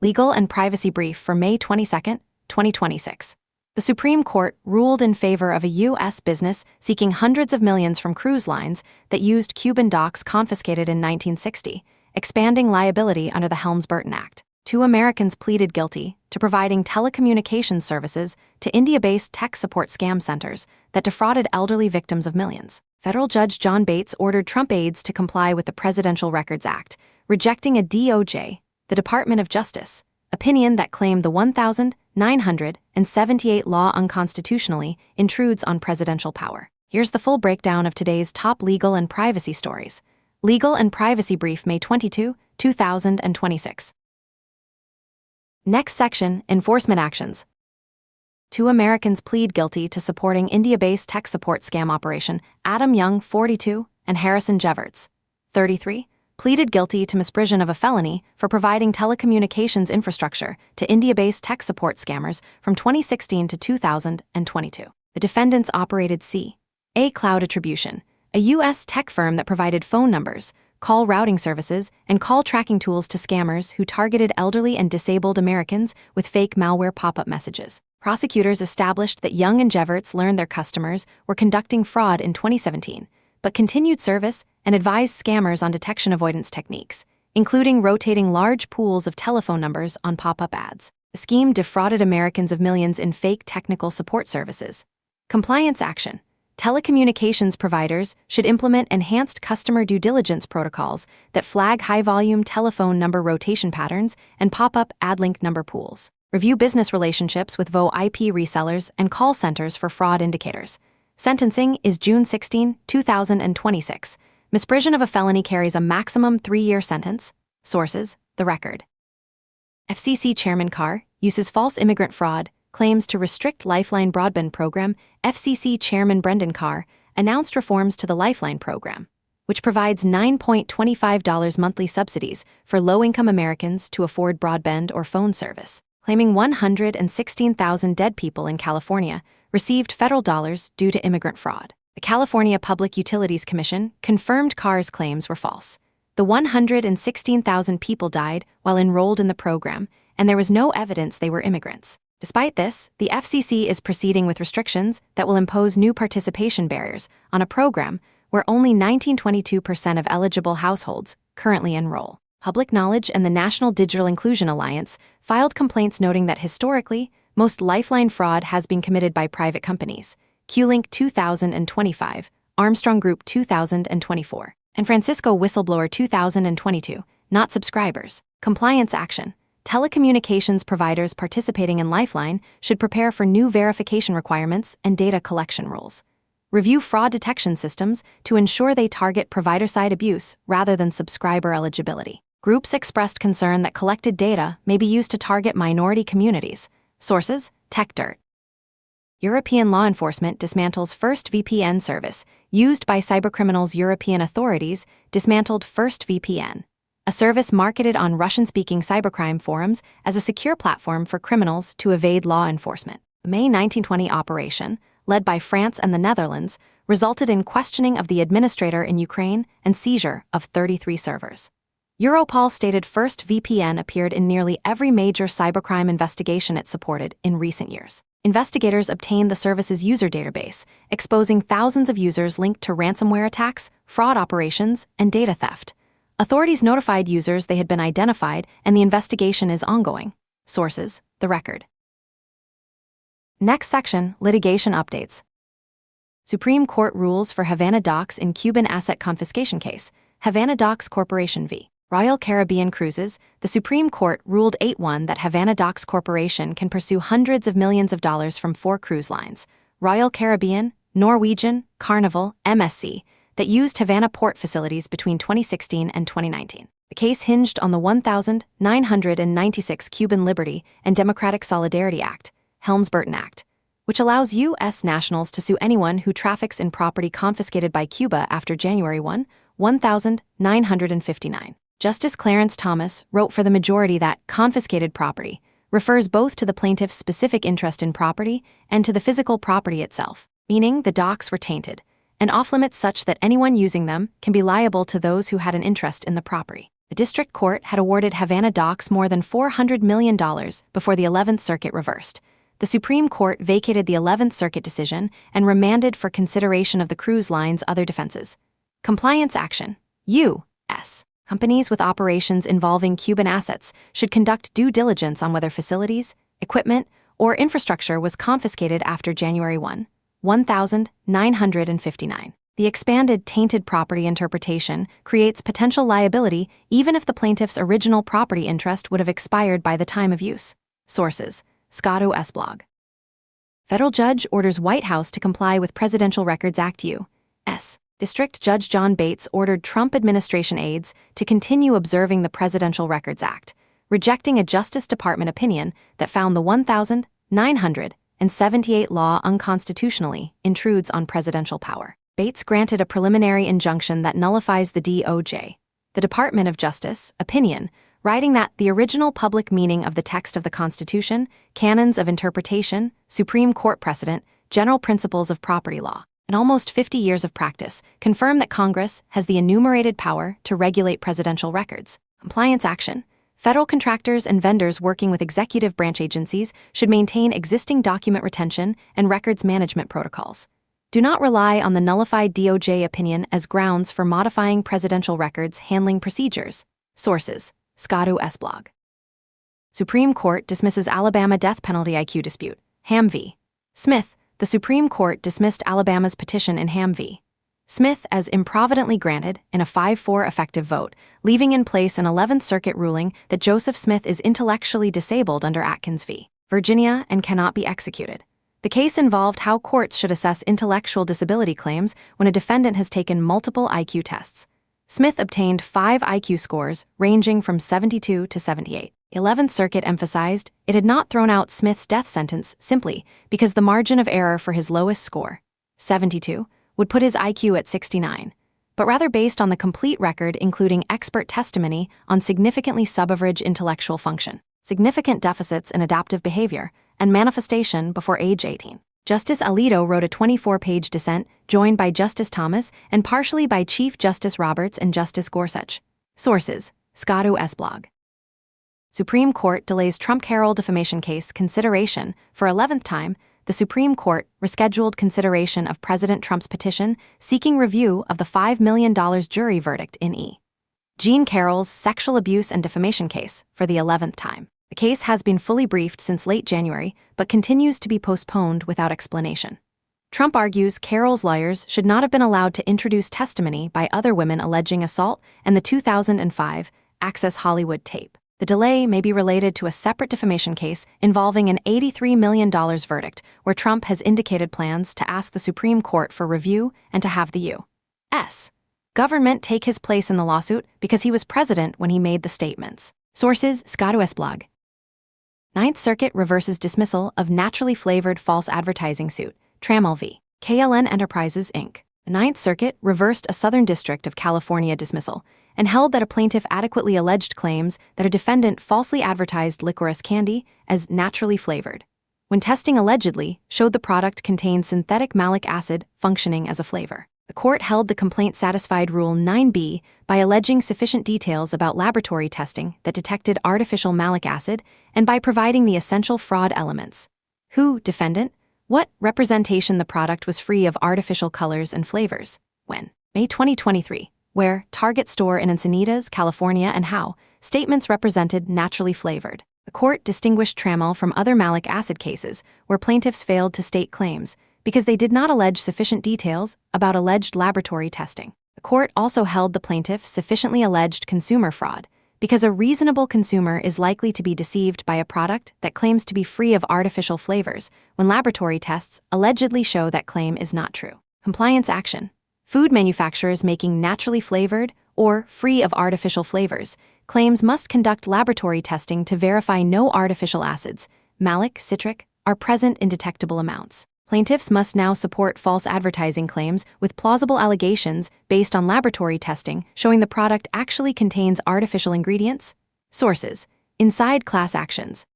Legal and Privacy Brief for May 22, 2026. The Supreme Court ruled in favor of a U.S. business seeking hundreds of millions from cruise lines that used Cuban docks confiscated in 1960, expanding liability under the Helms-Burton Act. 2 Americans pleaded guilty to providing telecommunications services to India-based tech support scam centers that defrauded elderly victims of millions. Federal Judge John Bates ordered Trump aides to comply with the Presidential Records Act, rejecting a DOJ, the Department of Justice, opinion that claimed the 1978 law unconstitutionally intrudes on presidential power. Here's the full breakdown of today's top legal and privacy stories. Legal and Privacy Brief, May 22, 2026. Next section, Enforcement Actions. 2 Americans plead guilty to supporting India-based tech support scam operation. Adam Young, 42, and Harrison Jeverts, 33, pleaded guilty to misprision of a felony for providing telecommunications infrastructure to India-based tech support scammers from 2016 to 2022. The defendants operated C.A. Cloud Attribution, a U.S. tech firm that provided phone numbers, call routing services, and call tracking tools to scammers who targeted elderly and disabled Americans with fake malware pop-up messages. Prosecutors established that Young and Jeverts learned their customers were conducting fraud in 2017, but continued service and advised scammers on detection avoidance techniques, including rotating large pools of telephone numbers on pop-up ads. The scheme defrauded Americans of millions in fake technical support services. Compliance action. Telecommunications providers should implement enhanced customer due diligence protocols that flag high-volume telephone number rotation patterns and pop-up ad link number pools. Review business relationships with VoIP resellers and call centers for fraud indicators. Sentencing is June 16, 2026. Misprision of a felony carries a maximum 3-year sentence. Sources: The Record. FCC Chairman Carr uses false immigrant fraud claims to restrict Lifeline broadband program. FCC Chairman Brendan Carr announced reforms to the Lifeline program, which provides $9.25 monthly subsidies for low-income Americans to afford broadband or phone service, claiming 116,000 dead people in California received federal dollars due to immigrant fraud. The California Public Utilities Commission confirmed Carr's claims were false. The 116,000 people died while enrolled in the program, and there was no evidence they were immigrants. Despite this, the FCC is proceeding with restrictions that will impose new participation barriers on a program where only 19.22% of eligible households currently enroll. Public Knowledge and the National Digital Inclusion Alliance filed complaints noting that historically, most Lifeline fraud has been committed by private companies. Q-Link 2025, Armstrong Group 2024, and Francisco Whistleblower 2022, not subscribers. Compliance action. Telecommunications providers participating in Lifeline should prepare for new verification requirements and data collection rules. Review fraud detection systems to ensure they target provider-side abuse rather than subscriber eligibility. Groups expressed concern that collected data may be used to target minority communities. Sources: TechDirt. European law enforcement dismantles first VPN service used by cybercriminals. European authorities dismantled First VPN, a service marketed on Russian-speaking cybercrime forums as a secure platform for criminals to evade law enforcement. The May 1920 operation, led by France and the Netherlands, resulted in questioning of the administrator in Ukraine and seizure of 33 servers. Europol stated First VPN appeared in nearly every major cybercrime investigation it supported in recent years. Investigators obtained the service's user database, exposing thousands of users linked to ransomware attacks, fraud operations, and data theft. Authorities notified users they had been identified, and the investigation is ongoing. Sources: The Record. Next section, Litigation Updates. Supreme Court rules for Havana Docks in Cuban asset confiscation case. Havana Docks Corporation v. Royal Caribbean Cruises. The Supreme Court ruled 8-1 that Havana Docks Corporation can pursue hundreds of millions of dollars from 4 cruise lines: Royal Caribbean, Norwegian, Carnival, MSC, that used Havana port facilities between 2016 and 2019. The case hinged on the 1996 Cuban Liberty and Democratic Solidarity Act, Helms-Burton Act, which allows U.S. nationals to sue anyone who traffics in property confiscated by Cuba after January 1, 1959. Justice Clarence Thomas wrote for the majority that confiscated property refers both to the plaintiff's specific interest in property and to the physical property itself, meaning the docks were tainted and off-limits such that anyone using them can be liable to those who had an interest in the property. The district court had awarded Havana Docks more than $400 million before the 11th Circuit reversed. The Supreme Court vacated the 11th Circuit decision and remanded for consideration of the cruise line's other defenses. Compliance action. U.S. Companies with operations involving Cuban assets should conduct due diligence on whether facilities, equipment, or infrastructure was confiscated after January 1, 1959. The expanded tainted property interpretation creates potential liability even if the plaintiff's original property interest would have expired by the time of use. Sources: Scotto S. blog. Federal judge orders White House to comply with Presidential Records Act U.S. District Judge John Bates ordered Trump administration aides to continue observing the Presidential Records Act, rejecting a Justice Department opinion that found the 1978 law unconstitutionally intrudes on presidential power. Bates granted a preliminary injunction that nullifies the DOJ, the Department of Justice, opinion, writing that the original public meaning of the text of the Constitution, canons of interpretation, Supreme Court precedent, general principles of property law, and almost 50 years of practice confirm that Congress has the enumerated power to regulate presidential records. Compliance action. Federal contractors and vendors working with executive branch agencies should maintain existing document retention and records management protocols. Do not rely on the nullified DOJ opinion as grounds for modifying presidential records handling procedures. Sources: Scotto S. blog. Supreme Court dismisses Alabama death penalty IQ dispute. Ham v. Smith. The Supreme Court dismissed Alabama's petition in Ham v. Smith as improvidently granted in a 5-4 effective vote, leaving in place an 11th Circuit ruling that Joseph Smith is intellectually disabled under Atkins v. Virginia and cannot be executed. The case involved how courts should assess intellectual disability claims when a defendant has taken multiple IQ tests. Smith obtained 5 IQ scores ranging from 72 to 78. The 11th Circuit emphasized it had not thrown out Smith's death sentence simply because the margin of error for his lowest score, 72, would put his IQ at 69, but rather based on the complete record including expert testimony on significantly subaverage intellectual function, significant deficits in adaptive behavior, and manifestation before age 18. Justice Alito wrote a 24-page dissent joined by Justice Thomas and partially by Chief Justice Roberts and Justice Gorsuch. Sources: Scotto S. blog. Supreme Court delays Trump Carroll defamation case consideration for 11th time. The Supreme Court rescheduled consideration of President Trump's petition seeking review of the $5 million jury verdict in E. Jean Carroll's sexual abuse and defamation case for the 11th time. The case has been fully briefed since late January, but continues to be postponed without explanation. Trump argues Carroll's lawyers should not have been allowed to introduce testimony by other women alleging assault and the 2005 Access Hollywood tape. The delay may be related to a separate defamation case involving an $83 million verdict where Trump has indicated plans to ask the Supreme Court for review and to have the U.S. government take his place in the lawsuit because he was president when he made the statements. Sources: Scotto S. blog. 9th Circuit reverses dismissal of naturally flavored false advertising suit, Trammell v. KLN Enterprises, Inc. The 9th Circuit reversed a Southern District of California dismissal and held that a plaintiff adequately alleged claims that a defendant falsely advertised licorice candy as naturally flavored, when testing allegedly showed the product contained synthetic malic acid functioning as a flavor. The court held the complaint satisfied Rule 9b by alleging sufficient details about laboratory testing that detected artificial malic acid and by providing the essential fraud elements. Who, defendant, what representation the product was free of artificial colors and flavors. When? May 2023. Where Target store in Encinitas, California, and how statements represented naturally flavored. The court distinguished Trammell from other malic acid cases where plaintiffs failed to state claims because they did not allege sufficient details about alleged laboratory testing. The court also held the plaintiff sufficiently alleged consumer fraud because a reasonable consumer is likely to be deceived by a product that claims to be free of artificial flavors when laboratory tests allegedly show that claim is not true. Compliance action. Food manufacturers making naturally flavored or free of artificial flavors claims must conduct laboratory testing to verify no artificial acids, malic, citric, are present in detectable amounts. Plaintiffs must now support false advertising claims with plausible allegations based on laboratory testing showing the product actually contains artificial ingredients. Sources: Inside Class Actions.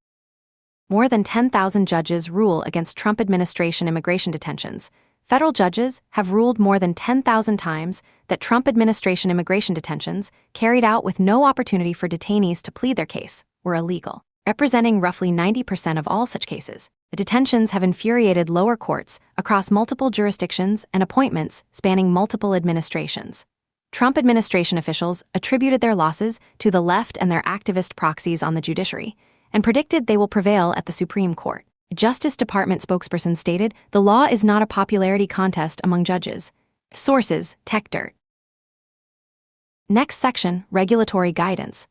More than 10,000 judges rule against Trump administration immigration detentions. Federal judges have ruled more than 10,000 times that Trump administration immigration detentions, carried out with no opportunity for detainees to plead their case, were illegal. Representing roughly 90% of all such cases, the detentions have infuriated lower courts across multiple jurisdictions and appointments spanning multiple administrations. Trump administration officials attributed their losses to the left and their activist proxies on the judiciary, and predicted they will prevail at the Supreme Court. A Justice Department spokesperson stated, "The law is not a popularity contest among judges." Sources: TechDirt. Next section, regulatory guidance.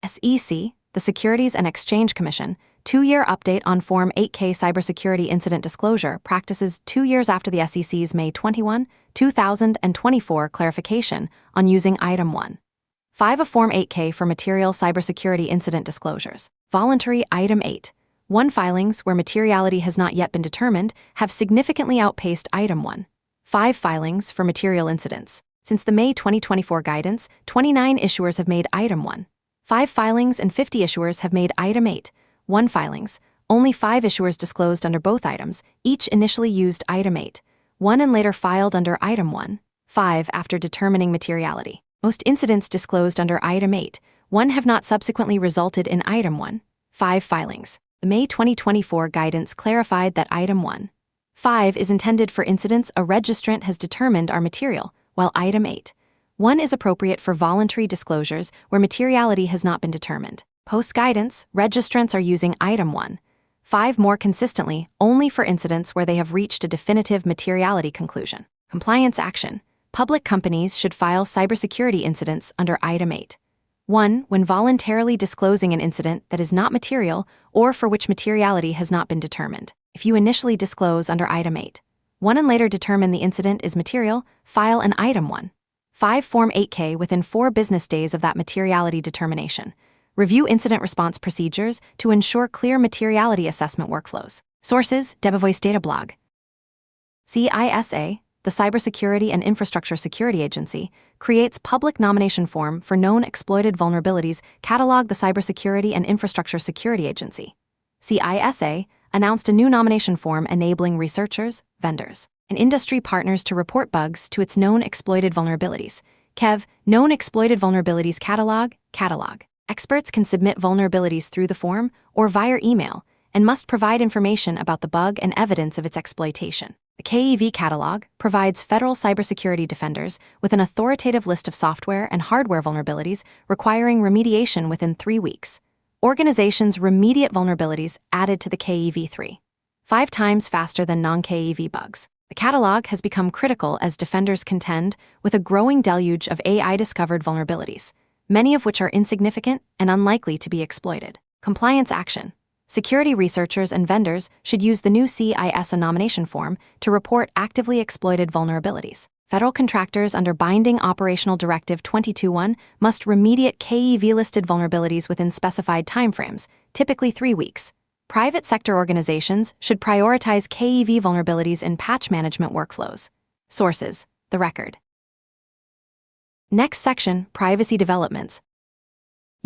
SEC, the Securities and Exchange Commission, 2-year update on Form 8K cybersecurity incident disclosure practices 2 years after the SEC's May 21, 2024 clarification on using Item 1.5 of Form 8K for material cybersecurity incident disclosures. Voluntary Item 8.1 filings where materiality has not yet been determined have significantly outpaced Item 1.5 filings for material incidents. Since the May 2024 guidance, 29 issuers have made Item 1.5 filings and 50 issuers have made Item 8.1 filings. Only 5 issuers disclosed under both items, each initially used Item 8.1 and later filed under Item 1.5 after determining materiality. Most incidents disclosed under Item 8.1 have not subsequently resulted in Item 1.5 filings. The May 2024 guidance clarified that Item 1.5 is intended for incidents a registrant has determined are material, while Item 8.1 is appropriate for voluntary disclosures where materiality has not been determined. Post-guidance, registrants are using Item 1.5 more consistently only for incidents where they have reached a definitive materiality conclusion. Compliance action. Public companies should file cybersecurity incidents under Item 8.1 when voluntarily disclosing an incident that is not material or for which materiality has not been determined. If you initially disclose under Item 8.1 and later determine the incident is material, file an Item 1.5 Form 8K within 4 business days of that materiality determination. Review incident response procedures to ensure clear materiality assessment workflows. Sources: Debevoise Data Blog. CISA, the Cybersecurity and Infrastructure Security Agency, creates public nomination form for known exploited vulnerabilities. Catalog. The Cybersecurity and Infrastructure Security Agency, CISA, announced a new nomination form enabling researchers, vendors, and industry partners to report bugs to its known exploited vulnerabilities. KEV, Known Exploited Vulnerabilities Catalog. Experts can submit vulnerabilities through the form or via email and must provide information about the bug and evidence of its exploitation. The KEV catalog provides federal cybersecurity defenders with an authoritative list of software and hardware vulnerabilities requiring remediation within 3 weeks. Organizations remediate vulnerabilities added to the KEV 3.5 times faster than non-KEV bugs. The catalog has become critical as defenders contend with a growing deluge of AI-discovered vulnerabilities, many of which are insignificant and unlikely to be exploited. Compliance action. Security researchers and vendors should use the new CISA nomination form to report actively exploited vulnerabilities. Federal contractors under Binding Operational Directive 22.1 must remediate KEV-listed vulnerabilities within specified timeframes, typically 3 weeks. Private sector organizations should prioritize KEV vulnerabilities in patch management workflows. Sources: The Record. Next section, privacy developments.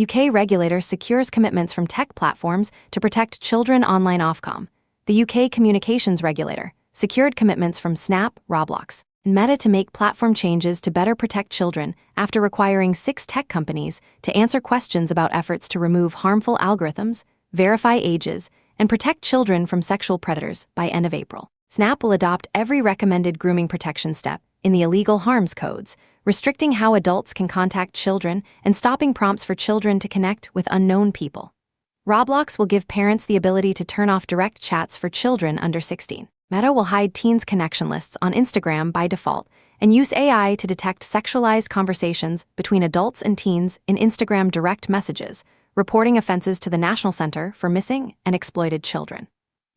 UK regulator secures commitments from tech platforms to protect children online. Ofcom, the UK communications regulator, secured commitments from Snap, Roblox, and Meta to make platform changes to better protect children after requiring 6 tech companies to answer questions about efforts to remove harmful algorithms, verify ages, and protect children from sexual predators by end of April. Snap will adopt every recommended grooming protection step in the illegal harms codes, restricting how adults can contact children and stopping prompts for children to connect with unknown people. Roblox will give parents the ability to turn off direct chats for children under 16. Meta will hide teens' connection lists on Instagram by default and use AI to detect sexualized conversations between adults and teens in Instagram direct messages, reporting offenses to the National Center for Missing and Exploited Children.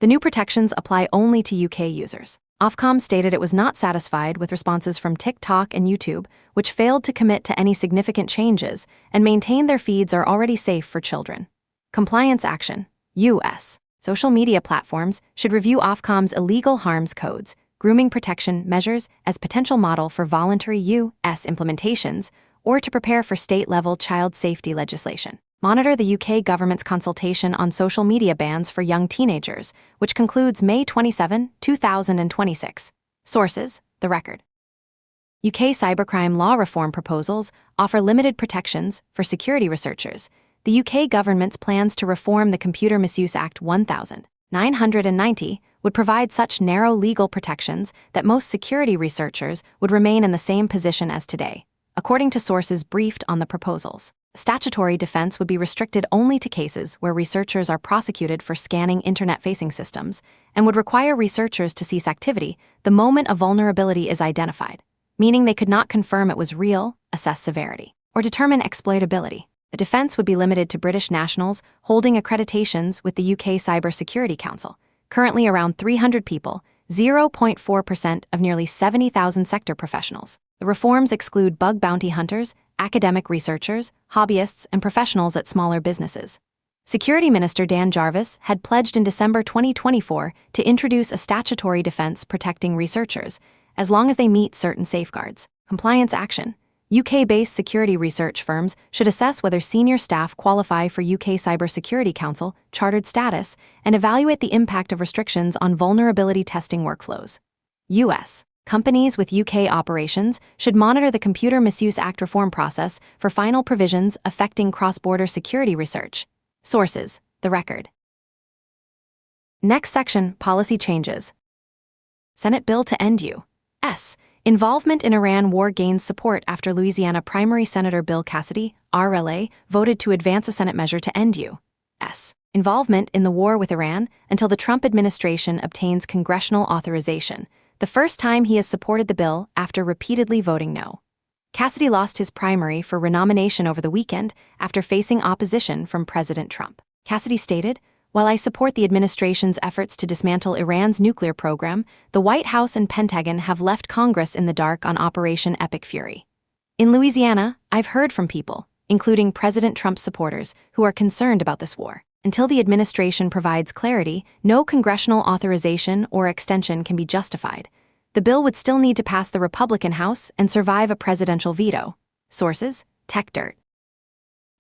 The new protections apply only to UK users. Ofcom stated it was not satisfied with responses from TikTok and YouTube, which failed to commit to any significant changes and maintain their feeds are already safe for children. Compliance action. U.S. social media platforms should review Ofcom's illegal harms codes, grooming protection measures as potential model for voluntary U.S. implementations or to prepare for state-level child safety legislation. Monitor the UK government's consultation on social media bans for young teenagers, which concludes May 27, 2026. Sources: The Record. UK cybercrime law reform proposals offer limited protections for security researchers. The UK government's plans to reform the Computer Misuse Act 1990 would provide such narrow legal protections that most security researchers would remain in the same position as today. According to sources briefed on the proposals, statutory defense would be restricted only to cases where researchers are prosecuted for scanning internet-facing systems and would require researchers to cease activity the moment a vulnerability is identified, meaning they could not confirm it was real, assess severity, or determine exploitability. The defense would be limited to British nationals holding accreditations with the UK Cyber Security Council, currently around 300 people, 0.4% of nearly 70,000 sector professionals. The reforms exclude bug bounty hunters, academic researchers, hobbyists, and professionals at smaller businesses. Security Minister Dan Jarvis had pledged in December 2024 to introduce a statutory defense protecting researchers, as long as they meet certain safeguards. Compliance action. UK-based security research firms should assess whether senior staff qualify for UK Cybersecurity Council chartered status and evaluate the impact of restrictions on vulnerability testing workflows. US. Companies with UK operations should monitor the Computer Misuse Act reform process for final provisions affecting cross-border security research. Sources: The Record. Next section: Policy changes. Senate bill to end U.S. involvement in Iran war gains support after Louisiana primary Senator Bill Cassidy, RLA, voted to advance a Senate measure to end U.S. involvement in the war with Iran until the Trump administration obtains congressional authorization, the first time he has supported the bill after repeatedly voting no. Cassidy lost his primary for renomination over the weekend after facing opposition from President Trump. Cassidy stated, "While I support the administration's efforts to dismantle Iran's nuclear program, the White House and Pentagon have left Congress in the dark on Operation Epic Fury. In Louisiana, I've heard from people, including President Trump's supporters, who are concerned about this war. Until the administration provides clarity, no congressional authorization or extension can be justified. The bill would still need to pass the Republican House and survive a presidential veto." Sources: TechDirt.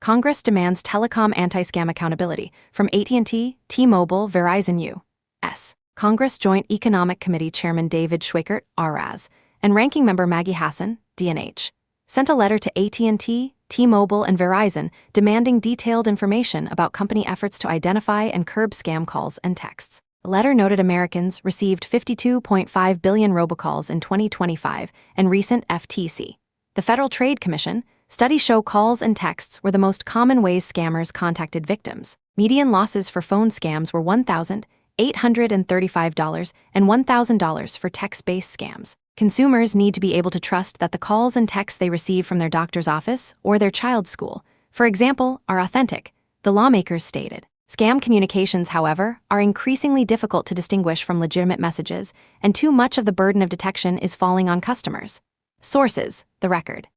Congress demands telecom anti-scam accountability from AT&T, T-Mobile, Verizon U.S. Congress Joint Economic Committee Chairman David Schweikert, RAS, and Ranking Member Maggie Hassan, DNH, sent a letter to AT&T, T-Mobile, and Verizon demanding detailed information about company efforts to identify and curb scam calls and texts. The letter noted Americans received 52.5 billion robocalls in 2025 and recent FTC. The Federal Trade Commission, studies show calls and texts were the most common ways scammers contacted victims. Median losses for phone scams were $1,835 and $1,000 for text-based scams. Consumers need to be able to trust that the calls and texts they receive from their doctor's office or their child's school, for example, are authentic, the lawmakers stated. Scam communications, however, are increasingly difficult to distinguish from legitimate messages, and too much of the burden of detection is falling on customers. Sources: The Record.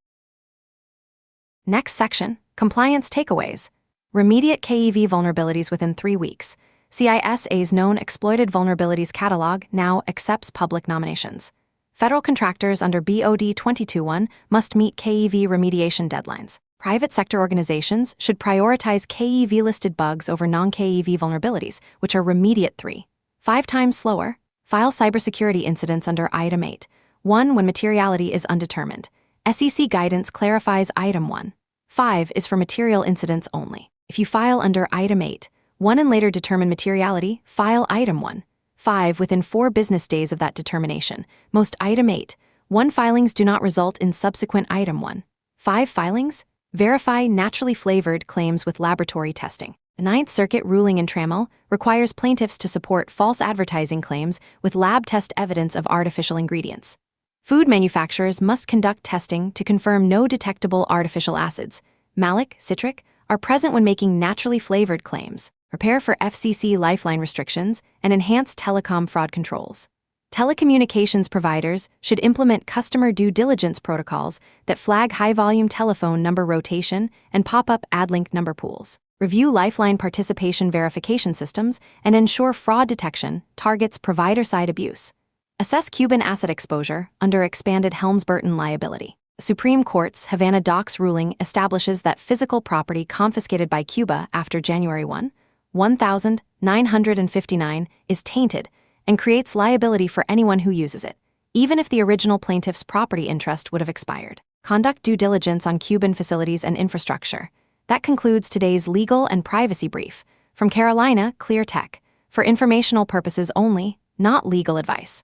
Next section: Compliance takeaways. Remediate KEV vulnerabilities within 3 weeks. CISA's known exploited vulnerabilities catalog now accepts public nominations. Federal contractors under BOD 221 must meet KEV remediation deadlines. Private sector organizations should prioritize KEV-listed bugs over non-KEV vulnerabilities, which are remediate 3.5 times slower. File cybersecurity incidents under Item 8. 1 when materiality is undetermined. SEC guidance clarifies Item 1.5 is for material incidents only. If you file under Item 8.1 and later determine materiality, file Item 1.5 within 4 business days of that determination. Most Item 8.1 filings do not result in subsequent Item 1.5 filings. Verify naturally flavored claims with laboratory testing. The Ninth Circuit ruling in Trammell requires plaintiffs to support false advertising claims with lab test evidence of artificial ingredients. Food manufacturers must conduct testing to confirm no detectable artificial acids, malic, citric, are present when making naturally flavored claims. Prepare for FCC lifeline restrictions and enhance telecom fraud controls. Telecommunications providers should implement customer due diligence protocols that flag high-volume telephone number rotation and pop-up ad-link number pools. Review Lifeline participation verification systems and ensure fraud detection targets provider-side abuse. Assess Cuban asset exposure under expanded Helms-Burton liability. The Supreme Court's Havana Docks ruling establishes that physical property confiscated by Cuba after January 1, 1959 is tainted and creates liability for anyone who uses it, even if the original plaintiff's property interest would have expired. Conduct due diligence on Cuban facilities and infrastructure. That concludes today's legal and privacy brief from Carolina Clear Tech, for informational purposes only, not legal advice.